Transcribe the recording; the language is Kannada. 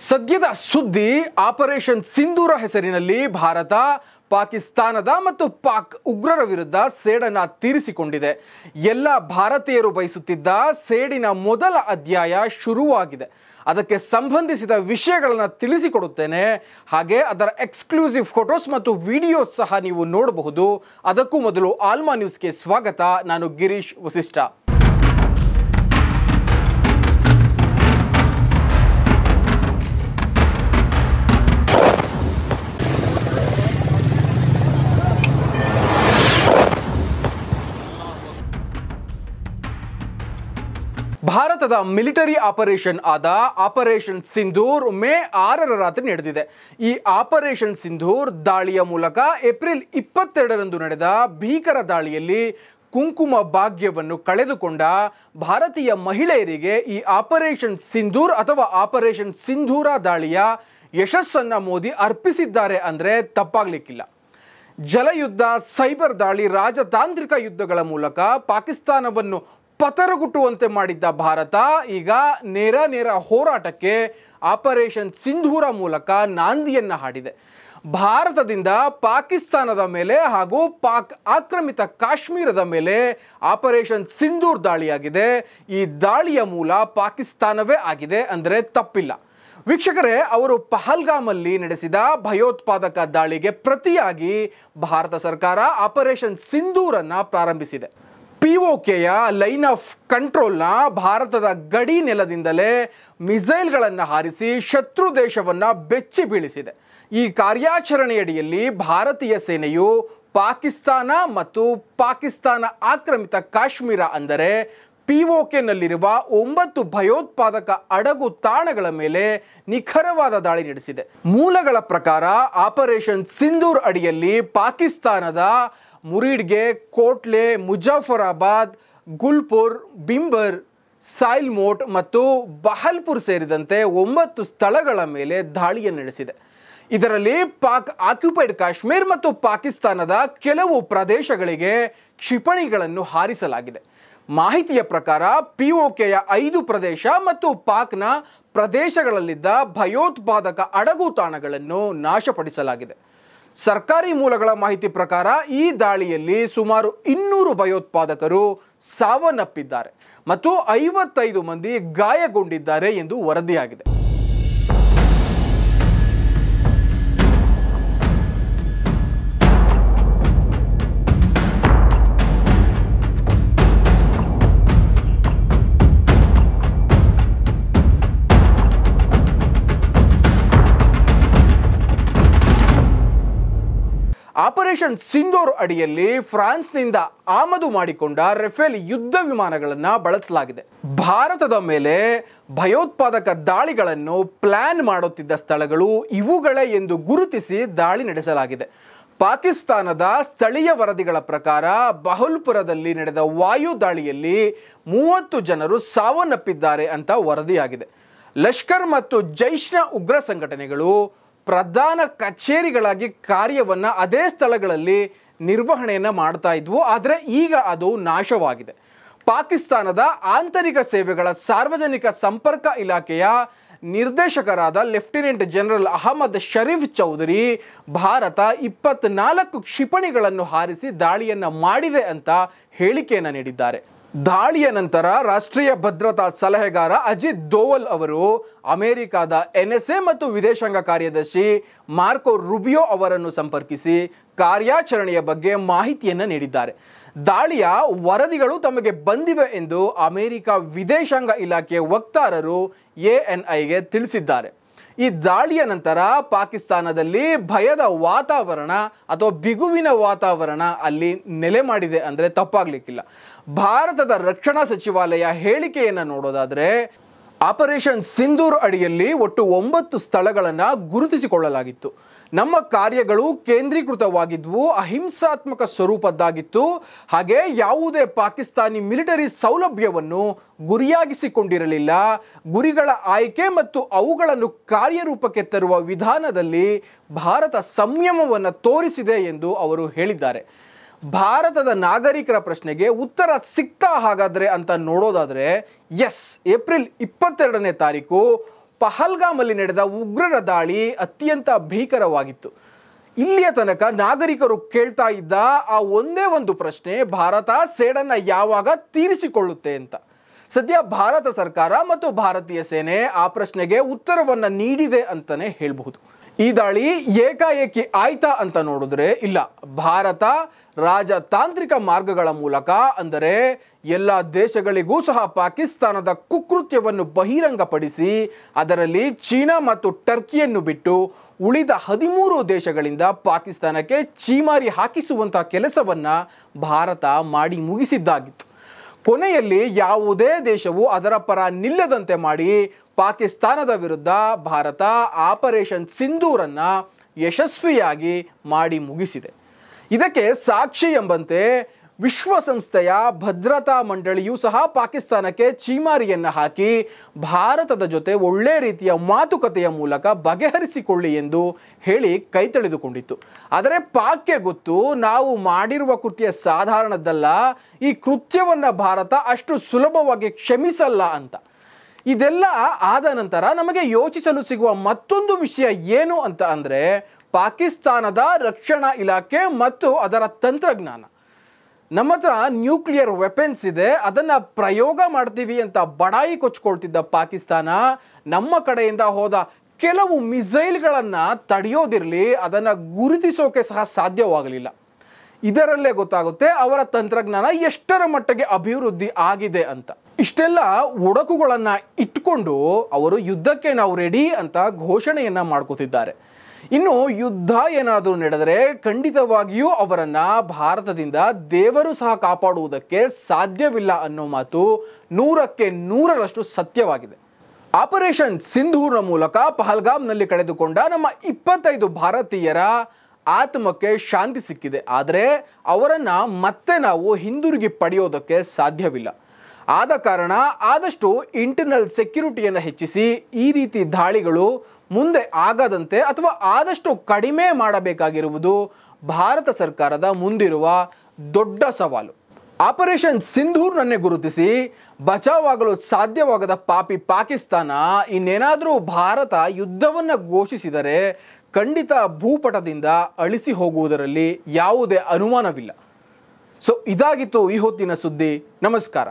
ಸದ್ಯದ ಸುದ್ದಿ ಆಪರೇಷನ್ ಸಿಂಧೂರ ಹೆಸರಿನಲ್ಲಿ ಭಾರತ ಪಾಕಿಸ್ತಾನದ ಮತ್ತು ಪಾಕ್ ಉಗ್ರರ ವಿರುದ್ಧ ಸೇಡನ್ನು ತೀರಿಸಿಕೊಂಡಿದೆ. ಎಲ್ಲ ಭಾರತೀಯರು ಬಯಸುತ್ತಿದ್ದ ಸೇಡಿನ ಮೊದಲ ಅಧ್ಯಾಯ ಶುರುವಾಗಿದೆ. ಅದಕ್ಕೆ ಸಂಬಂಧಿಸಿದ ವಿಷಯಗಳನ್ನು ತಿಳಿಸಿಕೊಡುತ್ತೇನೆ. ಹಾಗೆ ಅದರ ಎಕ್ಸ್ಕ್ಲೂಸಿವ್ ಫೋಟೋಸ್ ಮತ್ತು ವಿಡಿಯೋಸ್ ಸಹ ನೀವು ನೋಡಬಹುದು. ಅದಕ್ಕೂ ಮೊದಲು ಆಲ್ಮಾ ನ್ಯೂಸ್ಗೆ ಸ್ವಾಗತ. ನಾನು ಗಿರೀಶ್ ವಸಿಷ್ಠ. ಭಾರತದ ಮಿಲಿಟರಿ ಆಪರೇಷನ್ ಆದ ಆಪರೇಷನ್ ಸಿಂಧೂರ್ ಮೇ 6ರ ರಾತ್ರಿ ನಡೆದಿದೆ. ಈ ಆಪರೇಷನ್ ಸಿಂಧೂರ್ ದಾಳಿಯ ಮೂಲಕ ಏಪ್ರಿಲ್ 22ರಂದು ನಡೆದ ಭೀಕರ ದಾಳಿಯಲ್ಲಿ ಕುಂಕುಮ ಭಾಗ್ಯವನ್ನು ಕಳೆದುಕೊಂಡ ಭಾರತೀಯ ಮಹಿಳೆಯರಿಗೆ ಈ ಆಪರೇಷನ್ ಸಿಂಧೂರ್ ಅಥವಾ ಆಪರೇಷನ್ ಸಿಂಧೂರ ದಾಳಿಯ ಯಶಸ್ಸನ್ನು ಮೋದಿ ಅರ್ಪಿಸಿದ್ದಾರೆ ಅಂದರೆ ತಪ್ಪಾಗಲಿಕ್ಕಿಲ್ಲ. ಜಲಯುದ್ಧ, ಸೈಬರ್ ದಾಳಿ, ರಾಜತಾಂತ್ರಿಕ ಯುದ್ಧಗಳ ಮೂಲಕ ಪಾಕಿಸ್ತಾನವನ್ನು ಪತರಗುಟ್ಟುವಂತೆ ಮಾಡಿದ್ದ ಭಾರತ ಈಗ ನೇರ ಹೋರಾಟಕ್ಕೆ ಆಪರೇಷನ್ ಸಿಂಧೂರ ಮೂಲಕ ನಾಂದಿಯನ್ನು ಹಾಡಿದೆ. ಭಾರತದಿಂದ ಪಾಕಿಸ್ತಾನದ ಮೇಲೆ ಹಾಗೂ ಪಾಕ್ ಆಕ್ರಮಿತ ಕಾಶ್ಮೀರದ ಮೇಲೆ ಆಪರೇಷನ್ ಸಿಂಧೂರ್ ದಾಳಿಯಾಗಿದೆ. ಈ ದಾಳಿಯ ಮೂಲ ಪಾಕಿಸ್ತಾನವೇ ಆಗಿದೆ ಅಂದರೆ ತಪ್ಪಿಲ್ಲ. ವೀಕ್ಷಕರೇ, ಅವರು ಪಹಲ್ಗಾಮಲ್ಲಿ ನಡೆಸಿದ ಭಯೋತ್ಪಾದಕ ದಾಳಿಗೆ ಪ್ರತಿಯಾಗಿ ಭಾರತ ಸರ್ಕಾರ ಆಪರೇಷನ್ ಸಿಂಧೂರನ್ನು ಪ್ರಾರಂಭಿಸಿದೆ. POKಯ ಲೈನ್ ಆಫ್ ಕಂಟ್ರೋಲ್ನ ಭಾರತದ ಗಡಿ ನೆಲದಿಂದಲೇ ಮಿಸೈಲ್ಗಳನ್ನು ಹಾರಿಸಿ ಶತ್ರು ದೇಶವನ್ನು ಬೆಚ್ಚಿ ಬೀಳಿಸಿದೆ. ಈ ಕಾರ್ಯಾಚರಣೆಯಡಿಯಲ್ಲಿ ಭಾರತೀಯ ಸೇನೆಯು ಪಾಕಿಸ್ತಾನ ಮತ್ತು ಪಾಕಿಸ್ತಾನ ಆಕ್ರಮಿತ ಕಾಶ್ಮೀರ ಅಂದರೆ POKನಲ್ಲಿರುವ 9 ಭಯೋತ್ಪಾದಕ ಅಡಗು ತಾಣಗಳ ಮೇಲೆ ನಿಖರವಾದ ದಾಳಿ ನಡೆಸಿದೆ. ಮೂಲಗಳ ಪ್ರಕಾರ ಆಪರೇಷನ್ ಸಿಂಧೂರ್ ಅಡಿಯಲ್ಲಿ ಪಾಕಿಸ್ತಾನದ ಮುರಿಡ್ಗೆ, ಕೋಟ್ಲೆ, ಮುಜಾಫರಾಬಾದ್, ಗುಲ್ಪುರ್, ಬಿಂಬರ್, ಸೈಲ್ಮೋಟ್ ಮತ್ತು ಬಹಲ್ಪುರ್ ಸೇರಿದಂತೆ 9 ಸ್ಥಳಗಳ ಮೇಲೆ ದಾಳಿಯನ್ನು ನಡೆಸಿದೆ. ಇದರಲ್ಲಿ ಪಾಕ್ ಆಕ್ಯುಪೈಡ್ ಕಾಶ್ಮೀರ್ ಮತ್ತು ಪಾಕಿಸ್ತಾನದ ಕೆಲವು ಪ್ರದೇಶಗಳಿಗೆ ಕ್ಷಿಪಣಿಗಳನ್ನು ಹಾರಿಸಲಾಗಿದೆ. ಮಾಹಿತಿಯ ಪ್ರಕಾರ POKಯ 5 ಪ್ರದೇಶ ಮತ್ತು ಪಾಕ್ನ ಪ್ರದೇಶಗಳಲ್ಲಿದ್ದ ಭಯೋತ್ಪಾದಕ ಅಡಗು ತಾಣಗಳನ್ನು ನಾಶಪಡಿಸಲಾಗಿದೆ. ಸರ್ಕಾರಿ ಮೂಲಗಳ ಮಾಹಿತಿ ಪ್ರಕಾರ ಈ ದಾಳಿಯಲ್ಲಿ ಸುಮಾರು 200 ಭಯೋತ್ಪಾದಕರು ಸಾವನ್ನಪ್ಪಿದ್ದಾರೆ ಮತ್ತು 55 ಮಂದಿ ಗಾಯಗೊಂಡಿದ್ದಾರೆ ಎಂದು ವರದಿಯಾಗಿದೆ. ಆಪರೇಷನ್ ಸಿಂಧೂರ್ ಅಡಿಯಲ್ಲಿ ಫ್ರಾನ್ಸ್ನಿಂದ ಆಮದು ಮಾಡಿಕೊಂಡ ರಫೇಲ್ ಯುದ್ಧ ವಿಮಾನಗಳನ್ನು ಬಳಸಲಾಗಿದೆ. ಭಾರತದ ಮೇಲೆ ಭಯೋತ್ಪಾದಕ ದಾಳಿಗಳನ್ನು ಪ್ಲಾನ್ ಮಾಡುತ್ತಿದ್ದ ಸ್ಥಳಗಳು ಇವುಗಳೇ ಎಂದು ಗುರುತಿಸಿ ದಾಳಿ ನಡೆಸಲಾಗಿದೆ. ಪಾಕಿಸ್ತಾನದ ಸ್ಥಳೀಯ ವರದಿಗಳ ಪ್ರಕಾರ ಬಹಲ್ಪುರದಲ್ಲಿ ನಡೆದ ವಾಯು ದಾಳಿಯಲ್ಲಿ 30 ಜನರು ಸಾವನ್ನಪ್ಪಿದ್ದಾರೆ ಅಂತ ವರದಿಯಾಗಿದೆ. ಲಷ್ಕರ್ ಮತ್ತು ಜೈಷ್ನ ಉಗ್ರ ಸಂಘಟನೆಗಳು ಪ್ರಧಾನ ಕಚೇರಿಗಳಾಗಿ ಕಾರ್ಯವನ್ನು ಅದೇ ಸ್ಥಳಗಳಲ್ಲಿ ನಿರ್ವಹಣೆಯನ್ನು ಮಾಡ್ತಾ ಇದ್ವು. ಆದರೆ ಈಗ ಅದು ನಾಶವಾಗಿದೆ. ಪಾಕಿಸ್ತಾನದ ಆಂತರಿಕ ಸೇವೆಗಳ ಸಾರ್ವಜನಿಕ ಸಂಪರ್ಕ ಇಲಾಖೆಯ ನಿರ್ದೇಶಕರಾದ ಲೆಫ್ಟಿನೆಂಟ್ ಜನರಲ್ ಅಹಮದ್ ಶರೀಫ್ ಚೌಧರಿ ಭಾರತ 24 ಕ್ಷಿಪಣಿಗಳನ್ನು ಹಾರಿಸಿ ದಾಳಿಯನ್ನು ಮಾಡಿದೆ ಅಂತ ಹೇಳಿಕೆಯನ್ನು ನೀಡಿದ್ದಾರೆ. ದಾಳಿಯ ನಂತರ ರಾಷ್ಟ್ರೀಯ ಭದ್ರತಾ ಸಲಹೆಗಾರ ಅಜಿತ್ ದೋವಲ್ ಅವರು ಅಮೆರಿಕದ NSA ಮತ್ತು ವಿದೇಶಾಂಗ ಕಾರ್ಯದರ್ಶಿ ಮಾರ್ಕೋ ರುಬಿಯೋ ಅವರನ್ನು ಸಂಪರ್ಕಿಸಿ ಕಾರ್ಯಾಚರಣೆಯ ಬಗ್ಗೆ ಮಾಹಿತಿಯನ್ನು ನೀಡಿದ್ದಾರೆ. ದಾಳಿಯ ವರದಿಗಳು ತಮಗೆ ಬಂದಿವೆ ಎಂದು ಅಮೆರಿಕ ವಿದೇಶಾಂಗ ಇಲಾಖೆಯ ವಕ್ತಾರರು ANIಗೆ ತಿಳಿಸಿದ್ದಾರೆ. ಈ ದಾಳಿಯ ನಂತರ ಪಾಕಿಸ್ತಾನದಲ್ಲಿ ಭಯದ ವಾತಾವರಣ ಅಥವಾ ಬಿಗುವಿನ ವಾತಾವರಣ ಅಲ್ಲಿ ನೆಲೆ ಮಾಡಿದೆ ಅಂದರೆ ತಪ್ಪಾಗಲಿಕ್ಕಿಲ್ಲ. ಭಾರತದ ರಕ್ಷಣಾ ಸಚಿವಾಲಯ ಹೇಳಿಕೆಯನ್ನು ನೋಡೋದಾದರೆ ಆಪರೇಷನ್ ಸಿಂಧೂರ್ ಅಡಿಯಲ್ಲಿ ಒಟ್ಟು 9 ಸ್ಥಳಗಳನ್ನು ಗುರುತಿಸಿಕೊಳ್ಳಲಾಗಿತ್ತು. ನಮ್ಮ ಕಾರ್ಯಗಳು ಕೇಂದ್ರೀಕೃತವಾಗಿದ್ವು, ಅಹಿಂಸಾತ್ಮಕ ಸ್ವರೂಪದ್ದಾಗಿತ್ತು. ಹಾಗೆ ಯಾವುದೇ ಪಾಕಿಸ್ತಾನಿ ಮಿಲಿಟರಿ ಸೌಲಭ್ಯವನ್ನು ಗುರಿಯಾಗಿಸಿಕೊಂಡಿರಲಿಲ್ಲ. ಗುರಿಗಳ ಆಯ್ಕೆ ಮತ್ತು ಅವುಗಳನ್ನು ಕಾರ್ಯರೂಪಕ್ಕೆ ತರುವ ವಿಧಾನದಲ್ಲಿ ಭಾರತ ಸಂಯಮವನ್ನು ತೋರಿಸಿದೆ ಎಂದು ಅವರು ಹೇಳಿದ್ದಾರೆ. ಭಾರತದ ನಾಗರಿಕರ ಪ್ರಶ್ನೆಗೆ ಉತ್ತರ ಸಿಗ್ತಾ ಹಾಗಾದರೆ ಅಂತ ನೋಡೋದಾದರೆ ಎಸ್, ಏಪ್ರಿಲ್ 22ನೇ ತಾರೀಕು ಪಹಲ್ಗಾಮಲ್ಲಿ ನಡೆದ ಉಗ್ರರ ದಾಳಿ ಅತ್ಯಂತ ಭೀಕರವಾಗಿತ್ತು. ಇಲ್ಲಿಯ ತನಕ ನಾಗರಿಕರು ಕೇಳ್ತಾ ಇದ್ದ ಆ ಒಂದೇ ಒಂದು ಪ್ರಶ್ನೆ, ಭಾರತ ಸೇಡನ್ನು ಯಾವಾಗ ತೀರಿಸಿಕೊಳ್ಳುತ್ತೆ ಅಂತ. ಸದ್ಯ ಭಾರತ ಸರ್ಕಾರ ಮತ್ತು ಭಾರತೀಯ ಸೇನೆ ಆ ಪ್ರಶ್ನೆಗೆ ಉತ್ತರವನ್ನು ನೀಡಿದೆ ಅಂತಲೇ ಹೇಳಬಹುದು. ಈ ದಾಳಿ ಏಕಾಏಕಿ ಆಯ್ತಾ ಅಂತ ನೋಡಿದ್ರೆ ಇಲ್ಲ. ಭಾರತ ರಾಜತಾಂತ್ರಿಕ ಮಾರ್ಗಗಳ ಮೂಲಕ, ಅಂದರೆ ಎಲ್ಲ ದೇಶಗಳಿಗೂ ಸಹ ಪಾಕಿಸ್ತಾನದ ಕುಕೃತ್ಯವನ್ನು ಬಹಿರಂಗಪಡಿಸಿ ಅದರಲ್ಲಿ ಚೀನಾ ಮತ್ತು ಟರ್ಕಿಯನ್ನು ಬಿಟ್ಟು ಉಳಿದ 13 ದೇಶಗಳಿಂದ ಪಾಕಿಸ್ತಾನಕ್ಕೆ ಛೀಮಾರಿ ಹಾಕಿಸುವಂತಹ ಕೆಲಸವನ್ನು ಭಾರತ ಮಾಡಿ ಮುಗಿಸಿದ್ದಾಗಿತ್ತು. ಕೊನೆಯಲ್ಲಿ ಯಾವುದೇ ದೇಶವು ಅದರ ಪರ ನಿಲ್ಲದಂತೆ ಮಾಡಿ ಪಾಕಿಸ್ತಾನದ ವಿರುದ್ಧ ಭಾರತ ಆಪರೇಷನ್ ಸಿಂಧೂರನ್ನು ಯಶಸ್ವಿಯಾಗಿ ಮಾಡಿ ಮುಗಿಸಿದೆ. ಇದಕ್ಕೆ ಸಾಕ್ಷಿ ಎಂಬಂತೆ ವಿಶ್ವಸಂಸ್ಥೆಯ ಭದ್ರತಾ ಮಂಡಳಿಯೂ ಸಹ ಪಾಕಿಸ್ತಾನಕ್ಕೆ ಛೀಮಾರಿಯನ್ನು ಹಾಕಿ ಭಾರತದ ಜೊತೆ ಒಳ್ಳೆ ರೀತಿಯ ಮಾತುಕತೆಯ ಮೂಲಕ ಬಗೆಹರಿಸಿಕೊಳ್ಳಿ ಎಂದು ಹೇಳಿ ಕೈ ತೊಳೆದುಕೊಂಡಿತ್ತು. ಆದರೆ ಪಾಕ್ಗೆ ಗೊತ್ತು, ನಾವು ಮಾಡಿರುವ ಕೃತ್ಯ ಸಾಧಾರಣದ್ದಲ್ಲ, ಈ ಕೃತ್ಯವನ್ನು ಭಾರತ ಅಷ್ಟು ಸುಲಭವಾಗಿ ಕ್ಷಮಿಸಲ್ಲ ಅಂತ. ಇದೆಲ್ಲ ಆದ ನಂತರ ನಮಗೆ ಯೋಚಿಸಲು ಸಿಗುವ ಮತ್ತೊಂದು ವಿಷಯ ಏನು ಅಂತ ಅಂದರೆ, ಪಾಕಿಸ್ತಾನದ ರಕ್ಷಣಾ ಇಲಾಖೆ ಮತ್ತು ಅದರ ತಂತ್ರಜ್ಞಾನ. ನಮ್ಮ ಹತ್ರ ನ್ಯೂಕ್ಲಿಯರ್ ವೆಪನ್ಸ್ ಇದೆ, ಅದನ್ನು ಪ್ರಯೋಗ ಮಾಡ್ತೀವಿ ಅಂತ ಬಡಾಯಿ ಕೊಚ್ಕೊಳ್ತಿದ್ದ ಪಾಕಿಸ್ತಾನ ನಮ್ಮ ಕಡೆಯಿಂದ ಹೋದ ಕೆಲವು ಮಿಸೈಲ್ಗಳನ್ನು ತಡೆಯೋದಿರಲಿ, ಅದನ್ನು ಗುರುತಿಸೋಕೆ ಸಹ ಸಾಧ್ಯವಾಗಲಿಲ್ಲ. ಇದರಲ್ಲೇ ಗೊತ್ತಾಗುತ್ತೆ ಅವರ ತಂತ್ರಜ್ಞಾನ ಎಷ್ಟರ ಮಟ್ಟಿಗೆ ಅಭಿವೃದ್ಧಿ ಆಗಿದೆ ಅಂತ. ಇಷ್ಟೆಲ್ಲ ಒಡಕುಗಳನ್ನು ಇಟ್ಕೊಂಡು ಅವರು ಯುದ್ಧಕ್ಕೆ ನಾವು ರೆಡಿ ಅಂತ ಘೋಷಣೆಯನ್ನು ಮಾಡ್ಕೋತಿದ್ದಾರೆ. ಇನ್ನು ಯುದ್ಧ ಏನಾದರೂ ನಡೆದರೆ ಖಂಡಿತವಾಗಿಯೂ ಅವರನ್ನು ಭಾರತದಿಂದ ದೇವರು ಸಹ ಕಾಪಾಡುವುದಕ್ಕೆ ಸಾಧ್ಯವಿಲ್ಲ ಅನ್ನೋ ಮಾತು 100ಕ್ಕೆ 100ರಷ್ಟು ಸತ್ಯವಾಗಿದೆ. ಆಪರೇಷನ್ ಸಿಂಧೂರ್ನ ಮೂಲಕ ಪಹಲ್ಗಾಮ್ನಲ್ಲಿ ಕಳೆದುಕೊಂಡ ನಮ್ಮ 25 ಭಾರತೀಯರ ಆತ್ಮಕ್ಕೆ ಶಾಂತಿ ಸಿಕ್ಕಿದೆ. ಆದರೆ ಅವರನ್ನು ಮತ್ತೆ ನಾವು ಹಿಂದಿರುಗಿ ಪಡೆಯೋದಕ್ಕೆ ಸಾಧ್ಯವಿಲ್ಲ. ಆದ ಕಾರಣ ಆದಷ್ಟು ಇಂಟರ್ನಲ್ ಸೆಕ್ಯುರಿಟಿಯನ್ನು ಹೆಚ್ಚಿಸಿ ಈ ರೀತಿ ದಾಳಿಗಳು ಮುಂದೆ ಆಗದಂತೆ ಅಥವಾ ಆದಷ್ಟು ಕಡಿಮೆ ಮಾಡಬೇಕಾಗಿರುವುದು ಭಾರತ ಸರ್ಕಾರದ ಮುಂದಿರುವ ದೊಡ್ಡ ಸವಾಲು. ಆಪರೇಷನ್ ಸಿಂಧೂರ್ನನ್ನೇ ಗುರುತಿಸಿ ಬಚಾವಾಗಲು ಸಾಧ್ಯವಾಗದ ಪಾಪಿ ಪಾಕಿಸ್ತಾನ ಇನ್ನೇನಾದರೂ ಭಾರತ ಯುದ್ಧವನ್ನು ಘೋಷಿಸಿದರೆ ಖಂಡಿತ ಭೂಪಟದಿಂದ ಅಳಿಸಿ ಹೋಗುವುದರಲ್ಲಿ ಯಾವುದೇ ಅನುಮಾನವಿಲ್ಲ. ಸೊ ಇದಾಗಿತ್ತು ಈ ಹೊತ್ತಿನ ಸುದ್ದಿ. ನಮಸ್ಕಾರ.